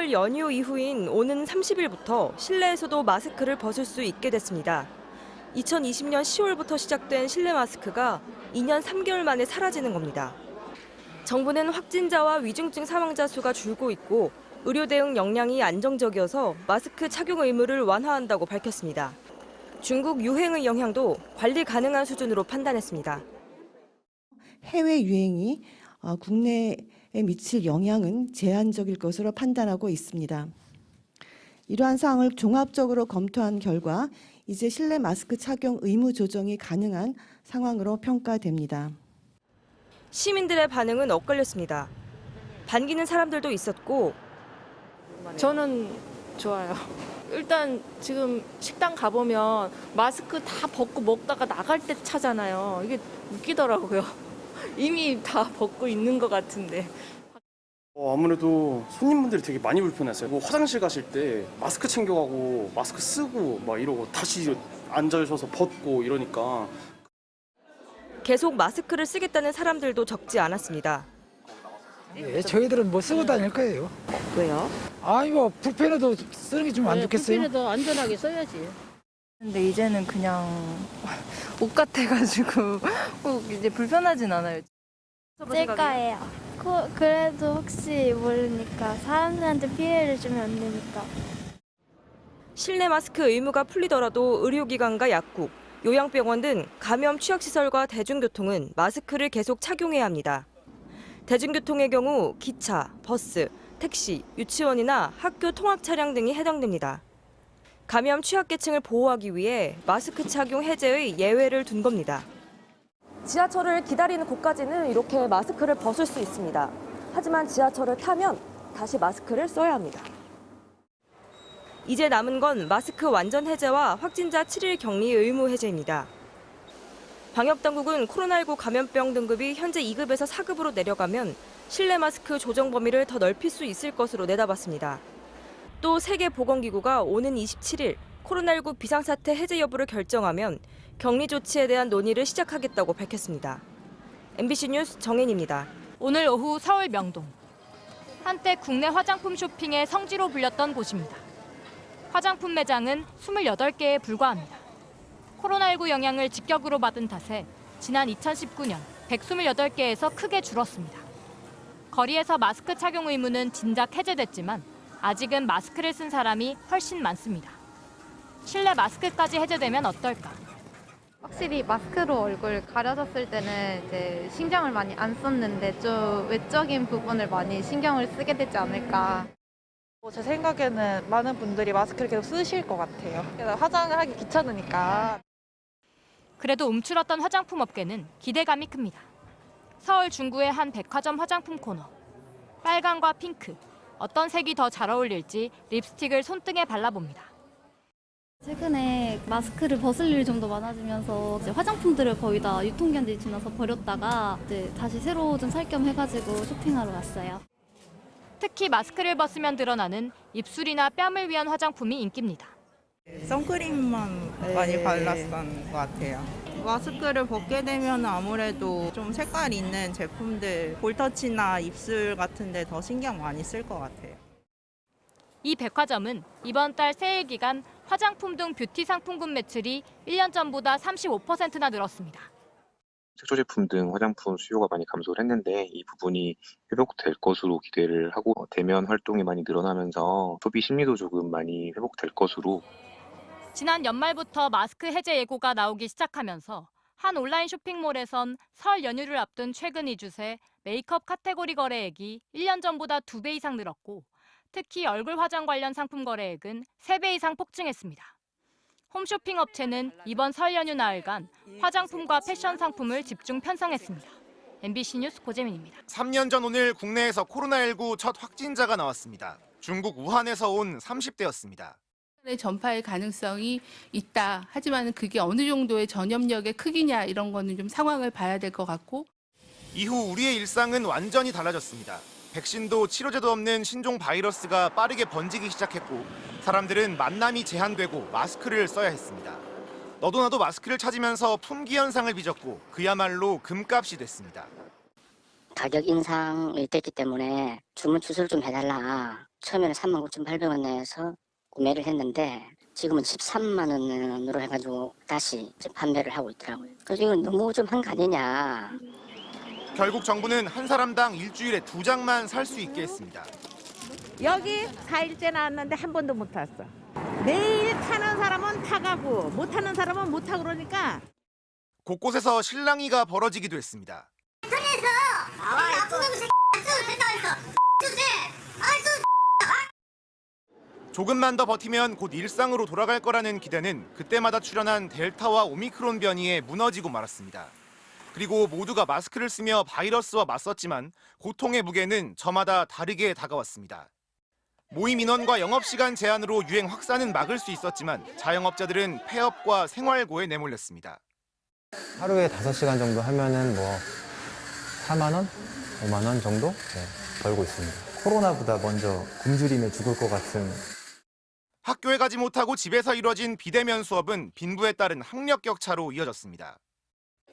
설 연휴 이후인 오는 30일부터 실내에서도 마스크를 벗을 수 있게 됐습니다. 2020년 10월부터 시작된 실내 마스크가 2년 3개월 만에 사라지는 겁니다. 정부는 확진자와 위중증 사망자 수가 줄고 있고 의료 대응 역량이 안정적이어서 마스크 착용 의무를 완화한다고 밝혔습니다. 중국 유행의 영향도 관리 가능한 수준으로 판단했습니다. 해외 유행이 국내에 미칠 영향은 제한적일 것으로 판단하고 있습니다. 이러한 사항을 종합적으로 검토한 결과 이제 실내 마스크 착용 의무 조정이 가능한 상황으로 평가됩니다. 시민들의 반응은 엇갈렸습니다. 반기는 사람들도 있었고 저는 좋아요. 일단 지금 식당 가보면 마스크 다 벗고 먹다가 나갈 때 차잖아요. 이게 웃기더라고요. 이미 다 벗고 있는 것 같은데. 아무래도 손님분들이 되게 많이 불편했어요. 뭐 화장실 가실 때 마스크 챙겨가고 마스크 쓰고 막 이러고 다시 앉아셔서 벗고 이러니까. 계속 마스크를 쓰겠다는 사람들도 적지 않았습니다. 예, 저희들은 뭐 쓰고 다닐 거예요. 왜요? 뭐 불편해도 쓰는 게 좀 안 좋겠어요? 불편해도 안전하게 써야지. 근데 이제는 그냥 옷 같아가지고 꼭 이제 불편하진 않아요. 쓸 거예요. 그래도 혹시 모르니까 사람들한테 피해를 주면 안 되니까. 실내 마스크 의무가 풀리더라도 의료기관과 약국, 요양병원 등 감염 취약시설과 대중교통은 마스크를 계속 착용해야 합니다. 대중교통의 경우 기차, 버스, 택시, 유치원이나 학교 통학 차량 등이 해당됩니다. 감염 취약계층을 보호하기 위해 마스크 착용 해제의 예외를 둔 겁니다. 지하철을 기다리는 곳까지는 이렇게 마스크를 벗을 수 있습니다. 하지만 지하철을 타면 다시 마스크를 써야 합니다. 이제 남은 건 마스크 완전 해제와 확진자 7일 격리 의무 해제입니다. 방역당국은 코로나19 감염병 등급이 현재 2급에서 4급으로 내려가면 실내 마스크 조정 범위를 더 넓힐 수 있을 것으로 내다봤습니다. 또 세계보건기구가 오는 27일 코로나19 비상사태 해제 여부를 결정하면 격리 조치에 대한 논의를 시작하겠다고 밝혔습니다. MBC 뉴스 정혜인입니다. 오늘 오후 서울 명동. 한때 국내 화장품 쇼핑의 성지로 불렸던 곳입니다. 화장품 매장은 28개에 불과합니다. 코로나19 영향을 직격으로 받은 탓에 지난 2019년 128개에서 크게 줄었습니다. 거리에서 마스크 착용 의무는 진작 해제됐지만 아직은 마스크를 쓴 사람이 훨씬 많습니다. 실내 마스크까지 해제되면 어떨까? 확실히 마스크로 얼굴 가려졌을 때는 이제 신경을 많이 안 썼는데 좀 외적인 부분을 많이 신경을 쓰게 되지 않을까. 제 생각에는 많은 분들이 마스크를 계속 쓰실 것 같아요. 화장을 하기 귀찮으니까. 그래도 움츠렀던 화장품 업계는 기대감이 큽니다. 서울 중구의 한 백화점 화장품 코너. 빨강과 핑크, 어떤 색이 더 잘 어울릴지 립스틱을 손등에 발라봅니다. 최근에 마스크를 벗을 일이 좀 더 많아지면서 이제 화장품들을 거의 다 유통기한이 지나서 버렸다가 이제 다시 새로 좀 살 겸 해가지고 쇼핑하러 왔어요. 특히 마스크를 벗으면 드러나는 입술이나 뺨을 위한 화장품이 인기입니다. 선크림만 많이 발랐던 것 같아요. 마스크를 벗게 되면 아무래도 좀 색깔 있는 제품들, 볼터치나 입술 같은 데 더 신경 많이 쓸 것 같아요. 이 백화점은 이번 달 세일 기간 화장품 등 뷰티 상품군 매출이 1년 전보다 35%나 늘었습니다. 색조 제품 등 화장품 수요가 많이 감소를 했는데 이 부분이 회복될 것으로 기대를 하고 대면 활동이 많이 늘어나면서 소비 심리도 조금 많이 회복될 것으로. 지난 연말부터 마스크 해제 예고가 나오기 시작하면서 한 온라인 쇼핑몰에선 설 연휴를 앞둔 최근 2주 새 메이크업 카테고리 거래액이 1년 전보다 2배 이상 늘었고 특히 얼굴 화장 관련 상품 거래액은 3배 이상 폭증했습니다. 홈쇼핑 업체는 이번 설 연휴 나흘간 화장품과 패션 상품을 집중 편성했습니다. MBC 뉴스 고재민입니다. 3년 전 오늘 국내에서 코로나19 첫 확진자가 나왔습니다. 중국 우한에서 온 30대였습니다. 전파의 가능성이 있다. 하지만 그게 어느 정도의 전염력의 크기냐 이런 거는 좀 상황을 봐야 될 것 같고. 이후 우리의 일상은 완전히 달라졌습니다. 백신도 치료제도 없는 신종 바이러스가 빠르게 번지기 시작했고 사람들은 만남이 제한되고 마스크를 써야 했습니다. 너도 나도 마스크를 찾으면서 품귀 현상을 빚었고 그야말로 금값이 됐습니다. 가격 인상이 됐기 때문에 주문 추스를 좀 해달라. 처음에는 39,800원 내서 구매를 했는데 지금은 13만 원으로 해가지고 다시 이제 판매를 하고 있더라고요. 그래서 이건 너무 좀 한 거 아니냐. 결국 정부는 한 사람당 일주일에 2장만 살 수 있게 했습니다. 여기 4일째 나왔는데 한 번도 못 탔어. 매일 타는 사람은 타가고 못 타는 사람은 못 타고 그러니까. 곳곳에서 실랑이가 벌어지기도 했습니다. 조금만 더 버티면 곧 일상으로 돌아갈 거라는 기대는 그때마다 출현한 델타와 오미크론 변이에 무너지고 말았습니다. 그리고 모두가 마스크를 쓰며 바이러스와 맞섰지만 고통의 무게는 저마다 다르게 다가왔습니다. 모임 인원과 영업시간 제한으로 유행 확산은 막을 수 있었지만 자영업자들은 폐업과 생활고에 내몰렸습니다. 하루에 5시간 정도 하면은 뭐 4만 원, 5만 원 정도 벌고 있습니다. 코로나보다 먼저 굶주림에 죽을 것 같은. 학교에 가지 못하고 집에서 이뤄진 비대면 수업은 빈부에 따른 학력 격차로 이어졌습니다.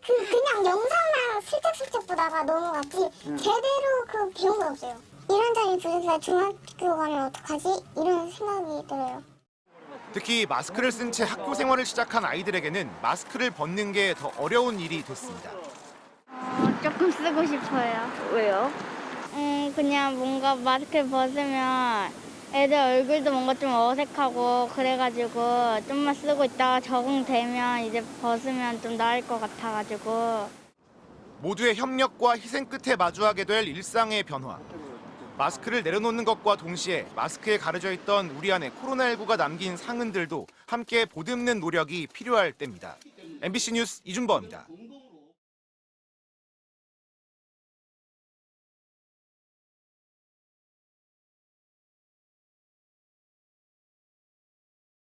그냥 영상만 슬쩍슬쩍 보다가 넘어갔지 제대로 배운 거 없어요. 이런저런 부족해서 중학교 가면 어떡하지? 이런 생각이 들어요. 특히 마스크를 쓴 채 학교 생활을 시작한 아이들에게는 마스크를 벗는 게 더 어려운 일이 됐습니다. 조금 쓰고 싶어요. 왜요? 그냥 뭔가 마스크를 벗으면 애들 얼굴도 뭔가 좀 어색하고 그래가지고 좀만 쓰고 있다가 적응되면 이제 벗으면 좀 나을 것 같아가지고. 모두의 협력과 희생 끝에 마주하게 될 일상의 변화. 마스크를 내려놓는 것과 동시에 마스크에 가려져 있던 우리 안에 코로나19가 남긴 상흔들도 함께 보듬는 노력이 필요할 때입니다. MBC 뉴스 이준범입니다.